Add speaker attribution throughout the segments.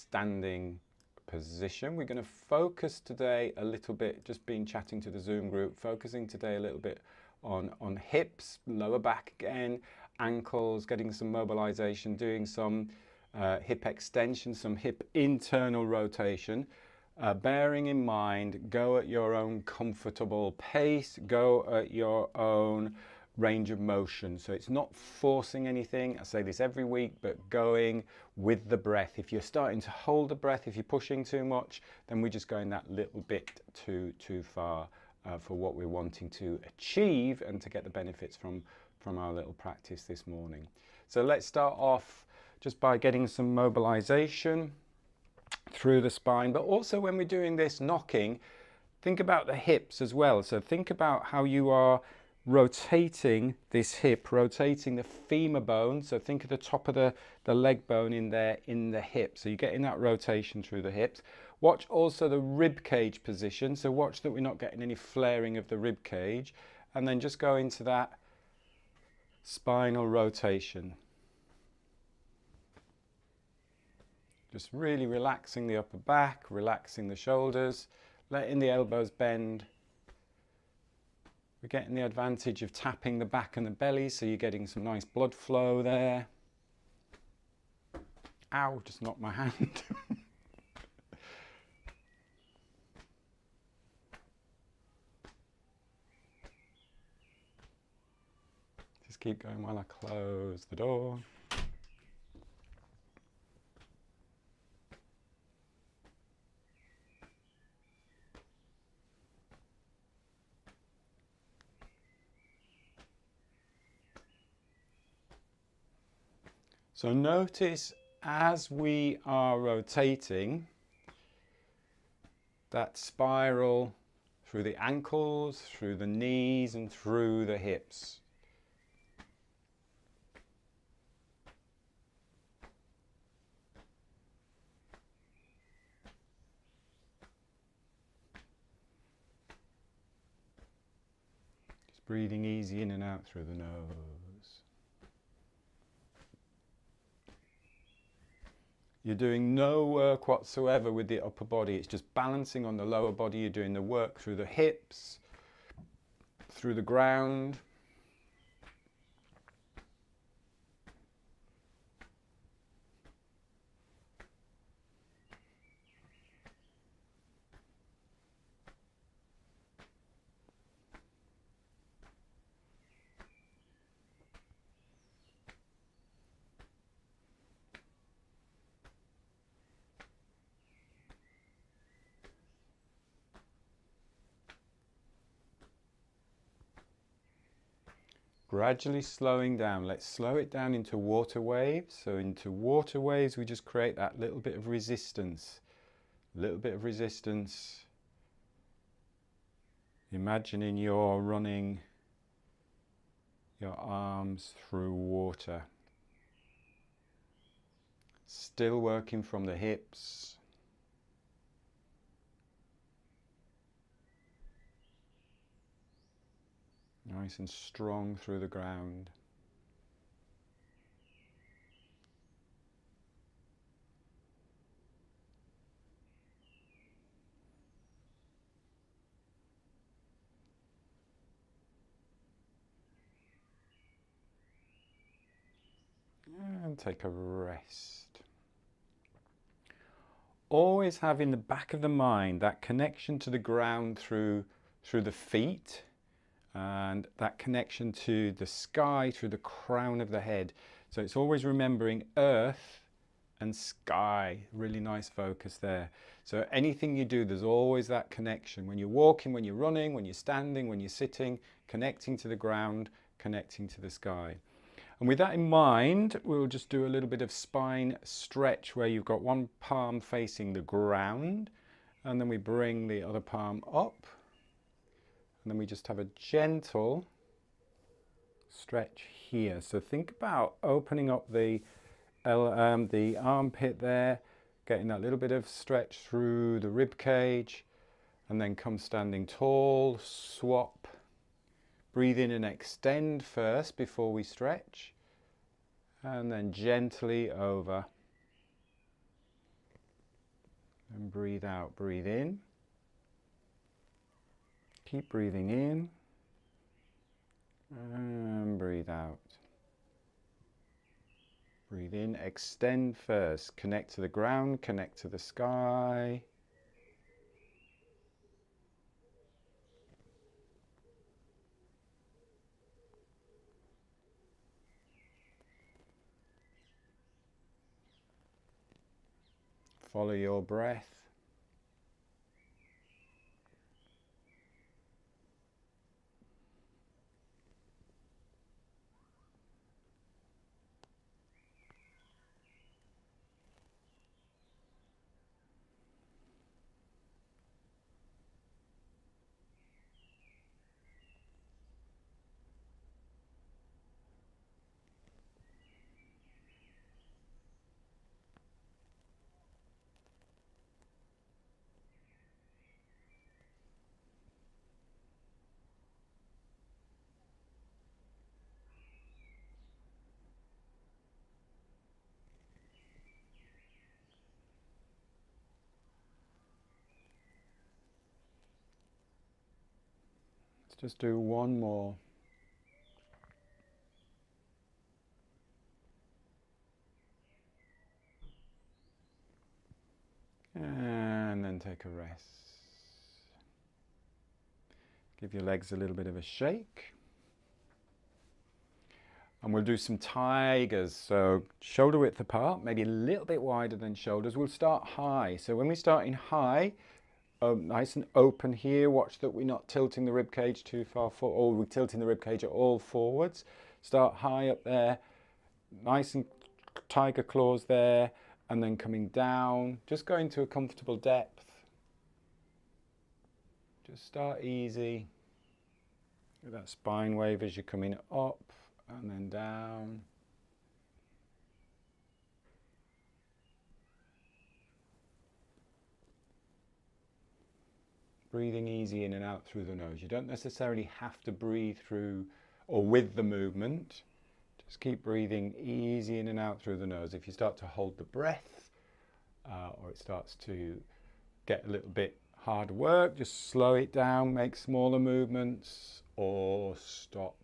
Speaker 1: standing position. We're going to focus today a little bit, just been chatting to the Zoom group, focusing today a little bit on hips, lower back again, ankles, getting some mobilization, doing some hip extension, some hip internal rotation. Bearing in mind, go at your own comfortable pace, go at your own range of motion. So it's not forcing anything. I say this every week, but going with the breath. If you're starting to hold the breath, if you're pushing too much, then we're just going that little bit too far for what we're wanting to achieve and to get the benefits from our little practice this morning. So let's start off just by getting some mobilization through the spine, but also when we're doing this knocking, think about the hips as well. So think about how you are rotating this hip, rotating the femur bone. So think of the top of the leg bone in there in the hip. So you're getting that rotation through the hips. Watch also the rib cage position. So watch that we're not getting any flaring of the rib cage. And then just go into that spinal rotation. Just really relaxing the upper back, relaxing the shoulders, letting the elbows bend. We're getting the advantage of tapping the back and the belly, so you're getting some nice blood flow there. Ow, just knocked my hand. Just keep going while I close the door. So notice as we are rotating, that spiral through the ankles, through the knees and through the hips. Just breathing easy in and out through the nose. You're doing no work whatsoever with the upper body. It's just balancing on the lower body. You're doing the work through the hips, through the ground. Gradually slowing down. Let's slow it down into water waves. So into water waves, we just create that little bit of resistance. A little bit of resistance. Imagining you're running your arms through water. Still working from the hips. Nice and strong through the ground. And take a rest. Always have in the back of the mind that connection to the ground through the feet. And that connection to the sky through the crown of the head. So it's always remembering earth and sky. Really nice focus there. So anything you do, there's always that connection. When you're walking, when you're running, when you're standing, when you're sitting, connecting to the ground, connecting to the sky. And with that in mind, we'll just do a little bit of spine stretch where you've got one palm facing the ground, and then we bring the other palm up. And then we just have a gentle stretch here. So think about opening up the armpit there, getting that little bit of stretch through the rib cage, and then come standing tall, swap. Breathe in and extend first before we stretch, and then gently over. and breathe out. Breathe in. Keep breathing in and breathe out. Breathe in, extend first. Connect to the ground, connect to the sky. Follow your breath. Let's just do one more. And then take a rest. Give your legs a little bit of a shake. And we'll do some tigers. So shoulder width apart, maybe a little bit wider than shoulders. We'll start high. So when we start in high, nice and open here. Watch that we're not tilting the rib cage too far forward, or we're tilting the rib cage at all forwards. Start high up there, nice and tiger claws there, and then coming down, just going to a comfortable depth. Just start easy. With that spine wave as you're coming up and then down. Breathing easy in and out through the nose. You don't necessarily have to breathe through or with the movement. Just keep breathing easy in and out through the nose. If you start to hold the breath or it starts to get a little bit hard work, just slow it down, make smaller movements or stop.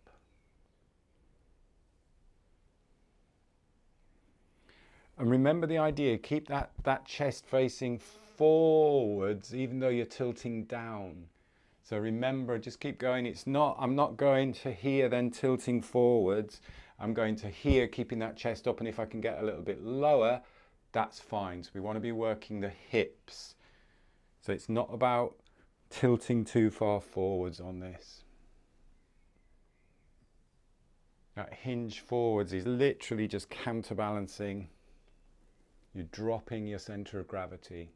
Speaker 1: And remember the idea, keep that chest facing forwards even though you're tilting down. So remember, just keep going. I'm not going to here then tilting forwards. I'm going to here keeping that chest up, and if I can get a little bit lower, that's fine. So we want to be working the hips. So it's not about tilting too far forwards on this. That hinge forwards is literally just counterbalancing. You're dropping your center of gravity.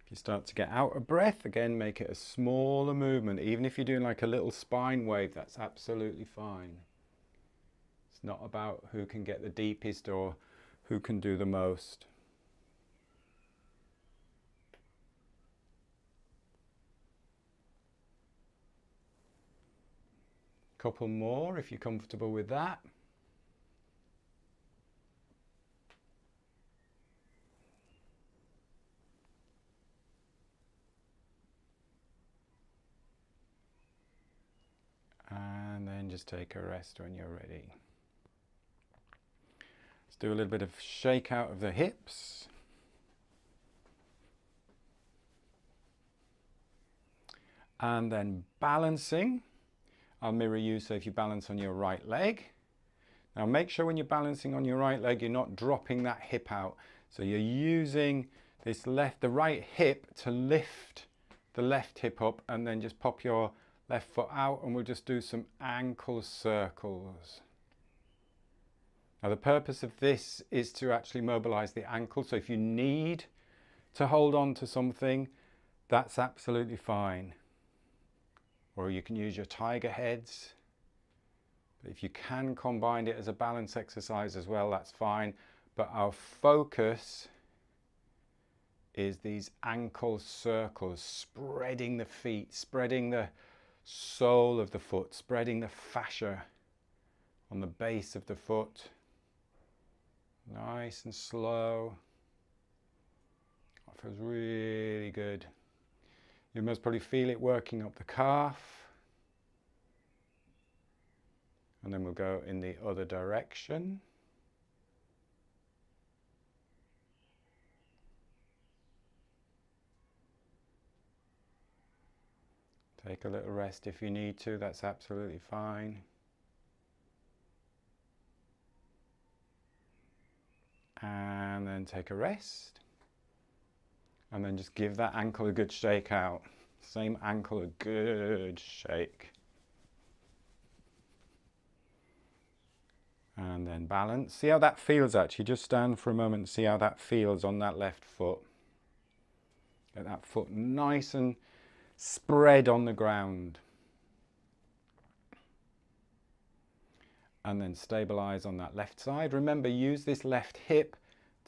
Speaker 1: If you start to get out of breath, again, make it a smaller movement. Even if you're doing like a little spine wave, that's absolutely fine. It's not about who can get the deepest or who can do the most. Couple more if you're comfortable with that. And then just take a rest when you're ready. Let's do a little bit of shake out of the hips. And then balancing. I'll mirror you, so if you balance on your right leg. Now make sure when you're balancing on your right leg, you're not dropping that hip out. So you're using this the right hip to lift the left hip up, and then just pop your left foot out, and we'll just do some ankle circles. Now the purpose of this is to actually mobilize the ankle. So if you need to hold on to something, that's absolutely fine. Or you can use your tiger heads. But if you can combine it as a balance exercise as well, that's fine. But our focus is these ankle circles, spreading the feet, spreading the sole of the foot, spreading the fascia on the base of the foot. Nice and slow. That feels really good. You must probably feel it working up the calf. And then we'll go in the other direction. Take a little rest if you need to, that's absolutely fine. And then take a rest. And then just give that ankle a good shake out. Same ankle, a good shake. And then balance. See how that feels actually. Just stand for a moment and see how that feels on that left foot. Get that foot nice and spread on the ground. And then stabilize on that left side. Remember, use this left hip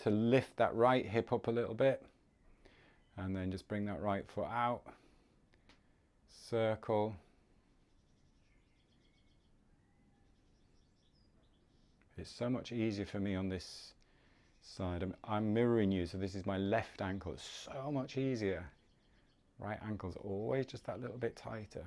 Speaker 1: to lift that right hip up a little bit. And then just bring that right foot out. Circle. It's so much easier for me on this side. I'm mirroring you, so this is my left ankle. It's so much easier. Right ankle's always just that little bit tighter.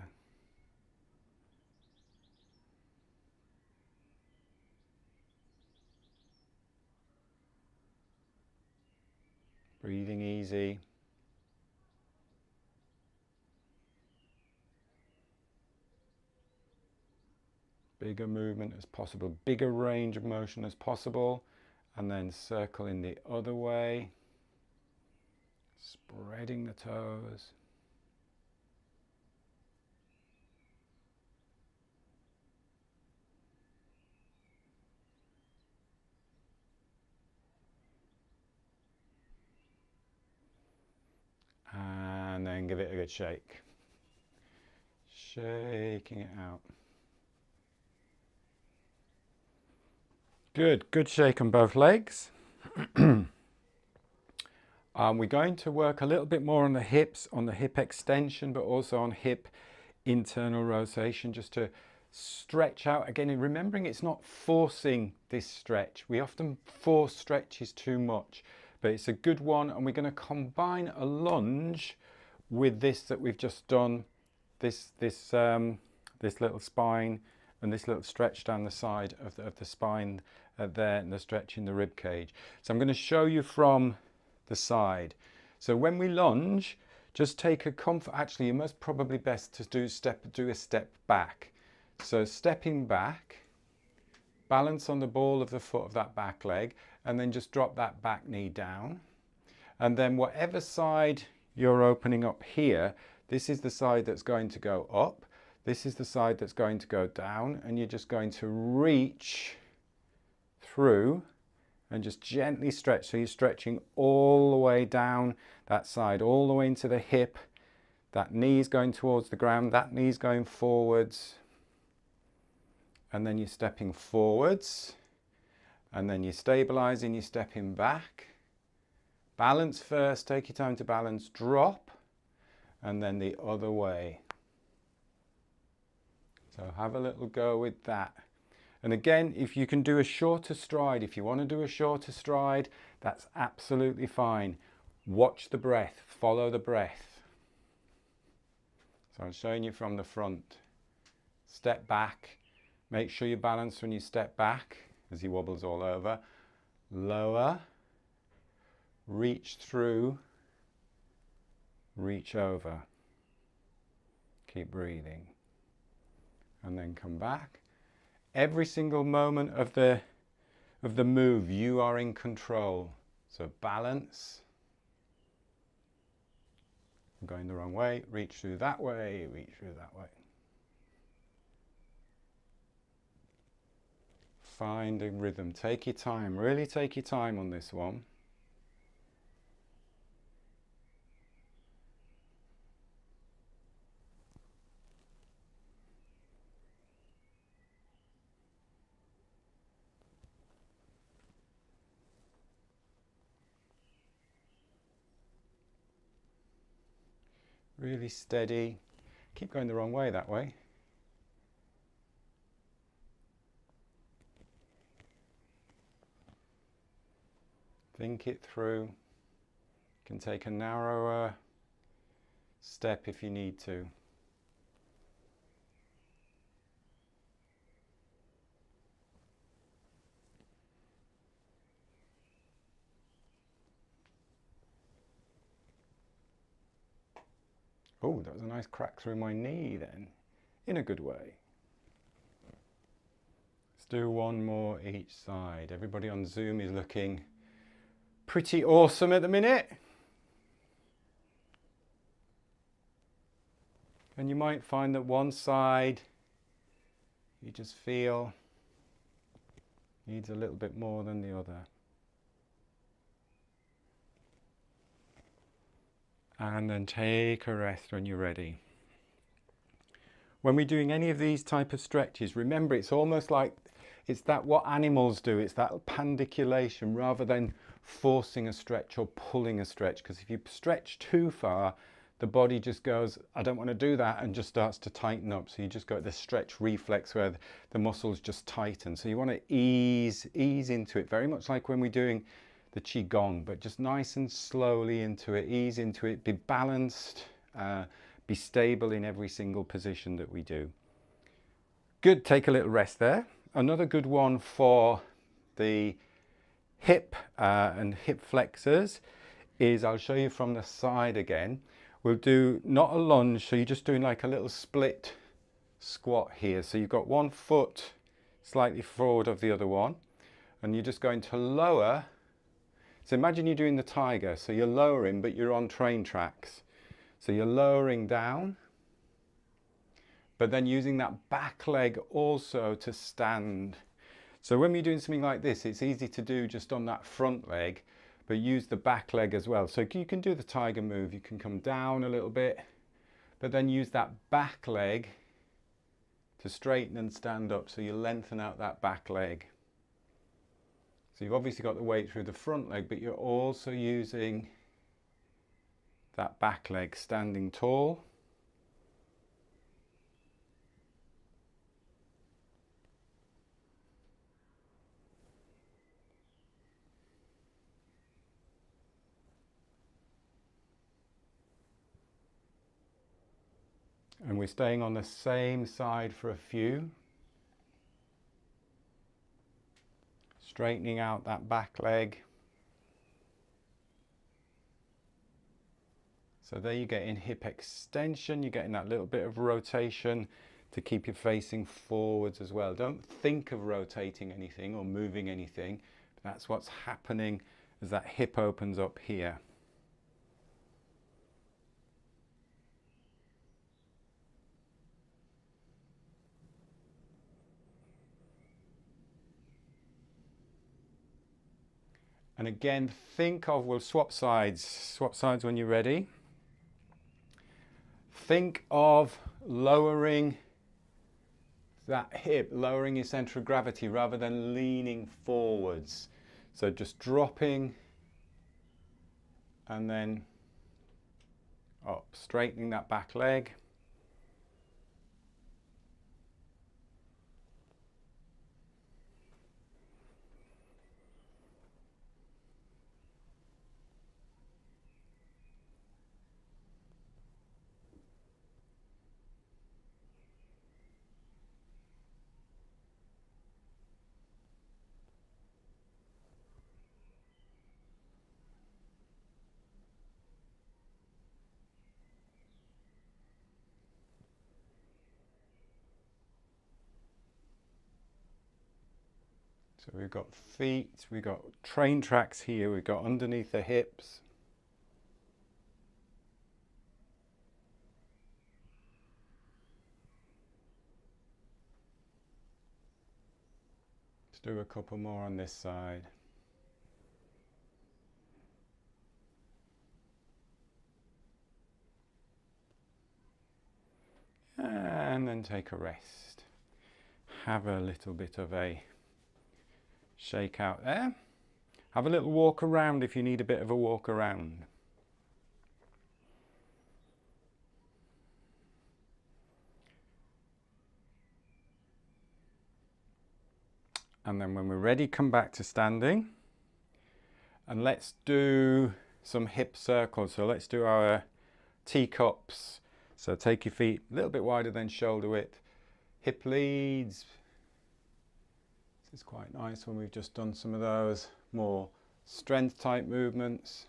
Speaker 1: Breathing easy. Bigger movement as possible, bigger range of motion as possible, and then circle in the other way, spreading the toes. And then give it a good shake. Shaking it out. Good shake on both legs. We're going to work a little bit more on the hips, on the hip extension, but also on hip internal rotation, just to stretch out again. And remembering it's not forcing this stretch. We often force stretches too much, but it's a good one. And we're going to combine a lunge with this that we've just done, this little spine and this little stretch down the side of the spine there, and the stretch in the rib cage. So I'm going to show you from the side. So when we lunge, just take a comfort. Actually, you must probably best to do a step back. So stepping back, balance on the ball of the foot of that back leg, and then just drop that back knee down. And then whatever side you're opening up here, this is the side that's going to go up. This is the side that's going to go down, and you're just going to reach through and just gently stretch. So you're stretching all the way down that side, all the way into the hip. That knee's going towards the ground, that knee's going forwards. And then you're stepping forwards. And then you're stabilizing, you're stepping back. Balance first, take your time to balance, drop, and then the other way. So have a little go with that. And again, if you can do a shorter stride, if you want to do a shorter stride, that's absolutely fine. Watch the breath, follow the breath. So I'm showing you from the front. Step back, make sure you balance when you step back as he wobbles all over. Lower, reach through, reach over. Keep breathing. And then come back. Every single moment of the move, you are in control. So balance. I'm going the wrong way. Reach through that way, reach through that way. Find a rhythm. Take your time. Really take your time on this one. Really steady. Keep going the wrong way that way. Think it through. You can take a narrower step if you need to. Oh, that was a nice crack through my knee then, in a good way. Let's do one more each side. Everybody on Zoom is looking pretty awesome at the minute. And you might find that one side you just feel needs a little bit more than the other. And then take a rest when you're ready. When we're doing any of these type of stretches, remember it's almost like it's that what animals do, it's that pandiculation rather than forcing a stretch or pulling a stretch, because if you stretch too far, the body just goes, I don't want to do that, and just starts to tighten up. So you just got this stretch reflex where the muscles just tighten. So you want to ease into it, very much like when we're doing the Qigong, but just nice and slowly into it, ease into it, be balanced, be stable in every single position that we do. Good, take a little rest there. Another good one for the hip and hip flexors is, I'll show you from the side again. We'll do not a lunge, so you're just doing like a little split squat here. So you've got one foot slightly forward of the other one, and you're just going to lower. So imagine you're doing the tiger, so you're lowering, but you're on train tracks. So you're lowering down, but then using that back leg also to stand. So when you're doing something like this, it's easy to do just on that front leg, but use the back leg as well. So you can do the tiger move, you can come down a little bit, but then use that back leg to straighten and stand up. So you lengthen out that back leg. So you've obviously got the weight through the front leg, but you're also using that back leg, standing tall. And we're staying on the same side for a few. Straightening out that back leg. So there you get in hip extension, you're getting that little bit of rotation to keep you facing forwards as well. Don't think of rotating anything or moving anything. That's what's happening as that hip opens up here. And again, think of, we'll swap sides when you're ready. Think of lowering that hip, lowering your center of gravity rather than leaning forwards. So just dropping and then up, straightening that back leg. So we've got feet, we've got train tracks here, we've got underneath the hips. Let's do a couple more on this side. And then take a rest. Have a little bit of a shake out there. Have a little walk around if you need a bit of a walk around. And then when we're ready, come back to standing. And let's do some hip circles. So let's do our teacups. So take your feet a little bit wider than shoulder width. Hip leads. This is quite nice when we've just done some of those more strength type movements.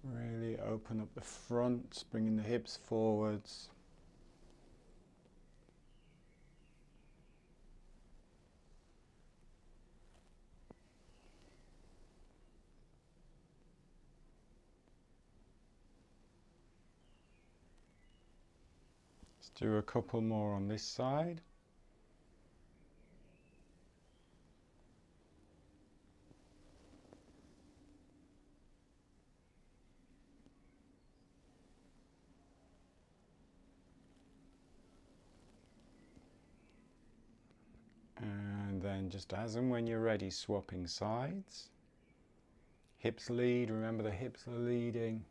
Speaker 1: Really open up the front, bringing the hips forwards. Let's do a couple more on this side. And then just as and when you're ready, swapping sides. Hips lead, remember the hips are leading.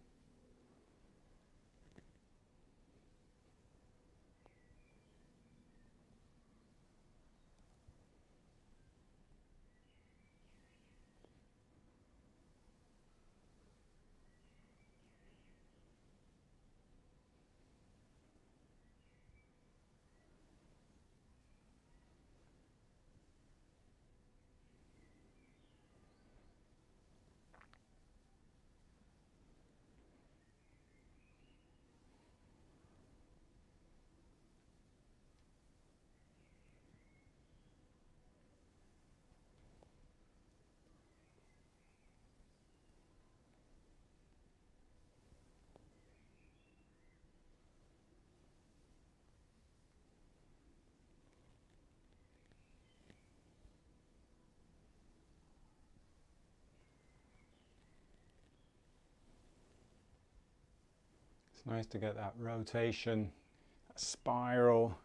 Speaker 1: It's nice to get that rotation, that spiral.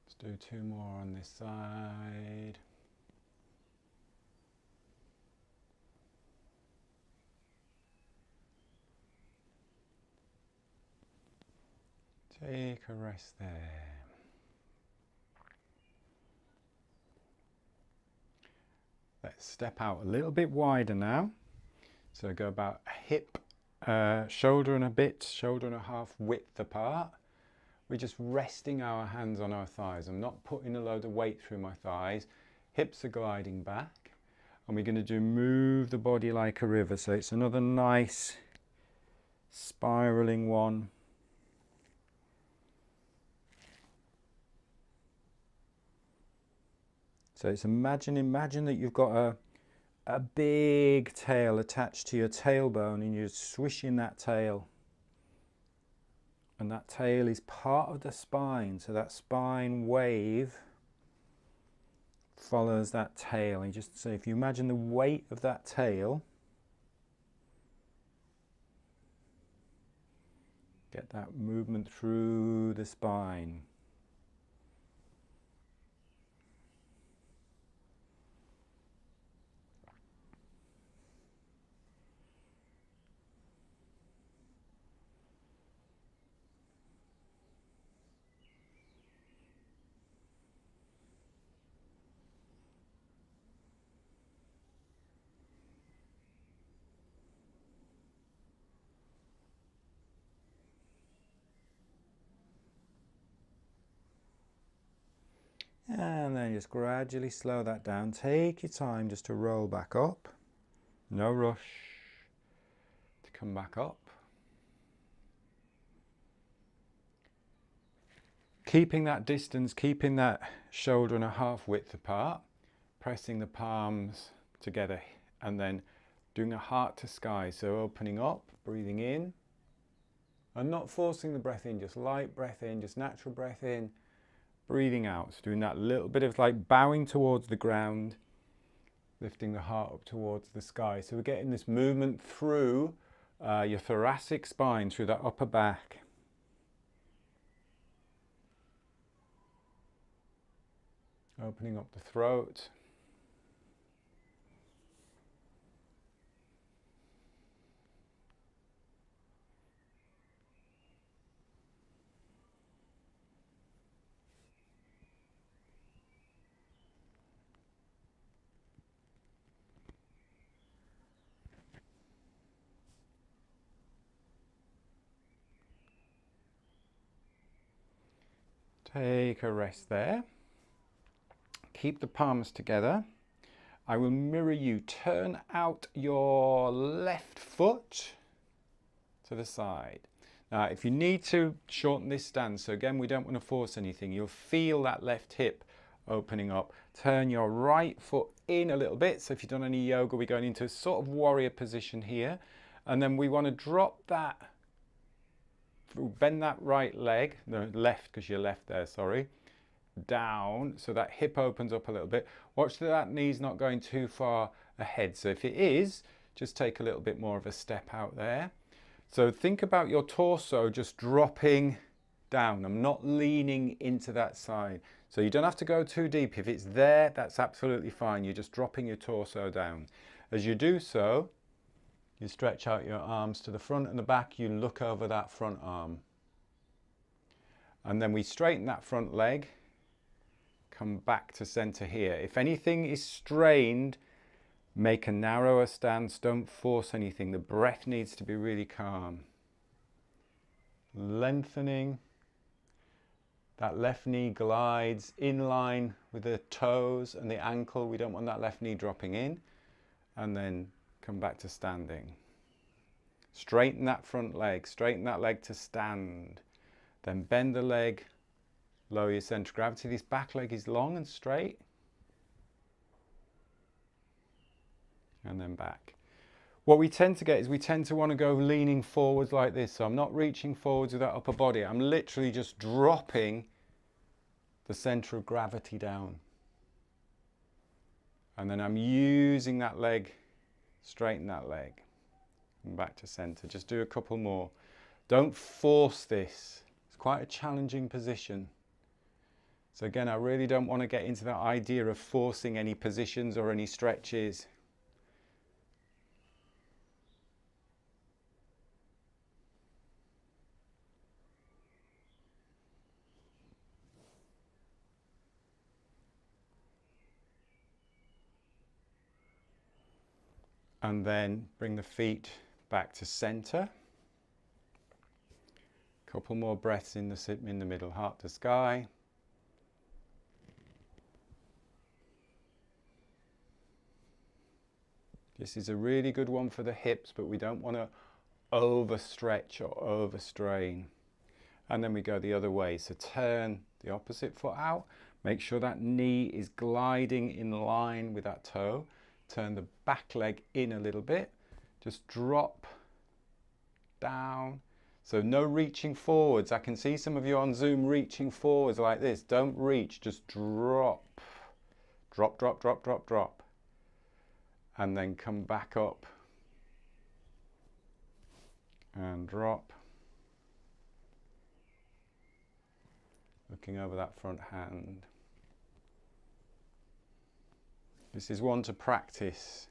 Speaker 1: Let's do two more on this side. Take a rest there. Let's step out a little bit wider now. So go about a hip, shoulder and a half width apart. We're just resting our hands on our thighs. I'm not putting a load of weight through my thighs. Hips are gliding back. And we're going to move the body like a river. So it's another nice spiraling one. So it's imagine that you've got a big tail attached to your tailbone and you're swishing that tail. And that tail is part of the spine. So that spine wave follows that tail. And just so if you imagine the weight of that tail, get that movement through the spine. And then just gradually slow that down. Take your time just to roll back up. No rush to come back up. Keeping that distance, keeping that shoulder and a half width apart, pressing the palms together, and then doing a heart to sky. So opening up, breathing in, and not forcing the breath in, just light breath in, just natural breath in, breathing out. So doing that little bit of like bowing towards the ground, lifting the heart up towards the sky. So we're getting this movement through your thoracic spine, through that upper back. Opening up the throat. Take a rest there. Keep the palms together. I will mirror you. Turn out your left foot to the side. Now, if you need to shorten this stance, so again, we don't want to force anything. You'll feel that left hip opening up. Turn your right foot in a little bit. So if you've done any yoga, we're going into a sort of warrior position here. And then we want to drop that, bend that right leg, the left, because you're left there, sorry, down, so that hip opens up a little bit. Watch that knee's not going too far ahead. So if it is, just take a little bit more of a step out there. So think about your torso just dropping down. I'm not leaning into that side. So you don't have to go too deep. If it's there, that's absolutely fine. You're just dropping your torso down. As you do so, you stretch out your arms to the front and the back. You look over that front arm. And then we straighten that front leg. Come back to center here. If anything is strained, make a narrower stance. Don't force anything. The breath needs to be really calm. Lengthening. That left knee glides in line with the toes and the ankle. We don't want that left knee dropping in. And then come back to standing. Straighten that front leg. Straighten that leg to stand. Then bend the leg. Lower your center of gravity. This back leg is long and straight. And then back. What we tend to get is we tend to want to go leaning forwards like this. So I'm not reaching forwards with that upper body. I'm literally just dropping the center of gravity down. And then I'm using that leg, straighten that leg. And back to center. Just do a couple more. Don't force this. It's quite a challenging position. So again, I really don't want to get into that idea of forcing any positions or any stretches. And then bring the feet back to center. Couple more breaths in the middle, heart to sky. This is a really good one for the hips, but we don't want to overstretch or overstrain. And then we go the other way. So turn the opposite foot out. Make sure that knee is gliding in line with that toe. Turn the back leg in a little bit. Just drop down. So no reaching forwards. I can see some of you on Zoom reaching forwards like this. Don't reach, just drop. Drop, drop, drop, drop, drop. And then come back up and drop. Looking over that front hand. This is one to practice.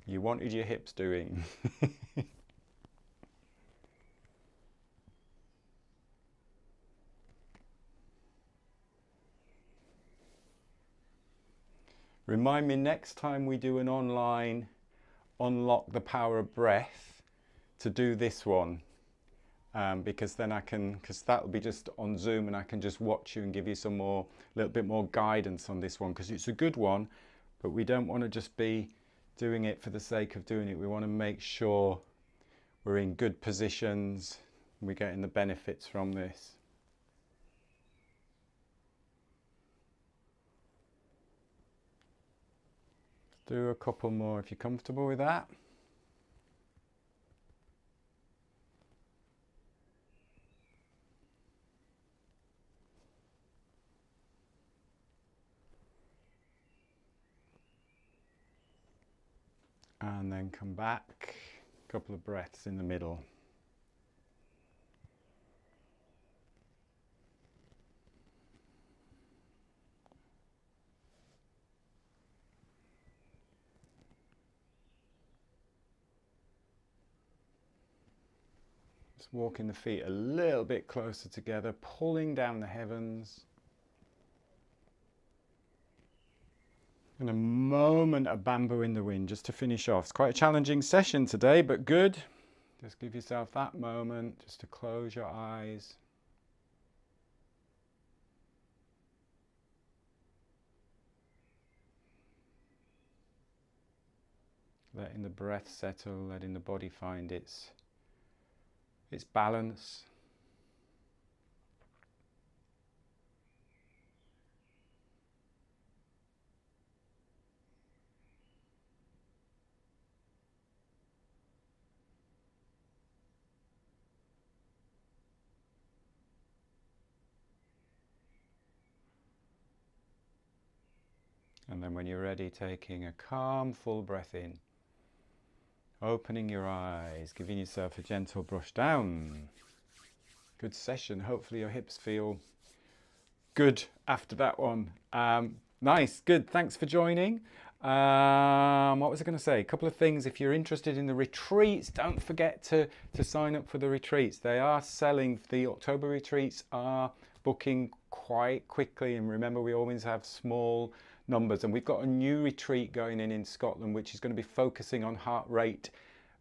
Speaker 1: You wanted your hips doing. Remind me next time we do an online Unlock the Power of Breath to do this one. Because then because that'll be just on Zoom and I can just watch you and give you some more, a little bit more guidance on this one, because it's a good one, but we don't want to just be doing it for the sake of doing it. We want to make sure we're in good positions, We're getting the benefits from this. Do a couple more if you're comfortable with that. And then come back, a couple of breaths in the middle. Just walking the feet a little bit closer together, pulling down the heavens. And a moment of bamboo in the wind just to finish off. It's quite a challenging session today, but good. Just give yourself that moment just to close your eyes. Letting the breath settle, letting the body find its balance. And then when you're ready, taking a calm, full breath in. Opening your eyes, giving yourself a gentle brush down. Good session. Hopefully your hips feel good after that one. Nice, good. Thanks for joining. What was I going to say? A couple of things. If you're interested in the retreats, don't forget to sign up for the retreats. They are selling. The October retreats are booking quite quickly. And remember, we always have small numbers. And we've got a new retreat going in Scotland, which is going to be focusing on heart rate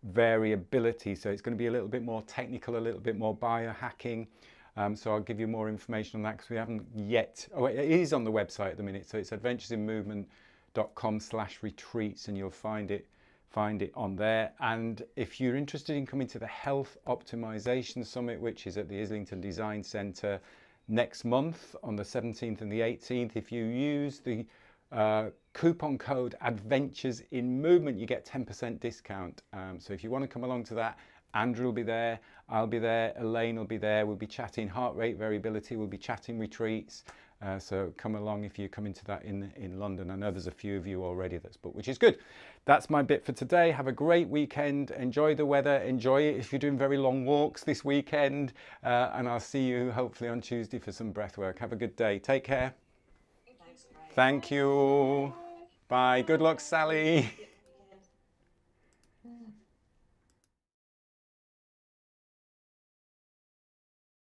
Speaker 1: variability. So it's going to be a little bit more technical, a little bit more biohacking. So I'll give you more information on that because we haven't yet. Oh, it is on the website at the minute. So it's adventuresinmovement.com/retreats, and you'll find it on there. And if you're interested in coming to the Health Optimization Summit, which is at the Islington Design Centre next month on the 17th and the 18th, if you use the coupon code Adventures in Movement, you get 10% discount. So if you want to come along to that, Andrew will be there, I'll be there, Elaine will be there. We'll be chatting heart rate variability, we'll be chatting retreats. So come along if you come into that in London. I know there's a few of you already that's booked, which is good. That's my bit for today. Have a great weekend. Enjoy the weather. Enjoy it if you're doing very long walks this weekend. And I'll see you hopefully on Tuesday for some breath work. Have a good day. Take care. Thank you. Bye. Good luck, Sally.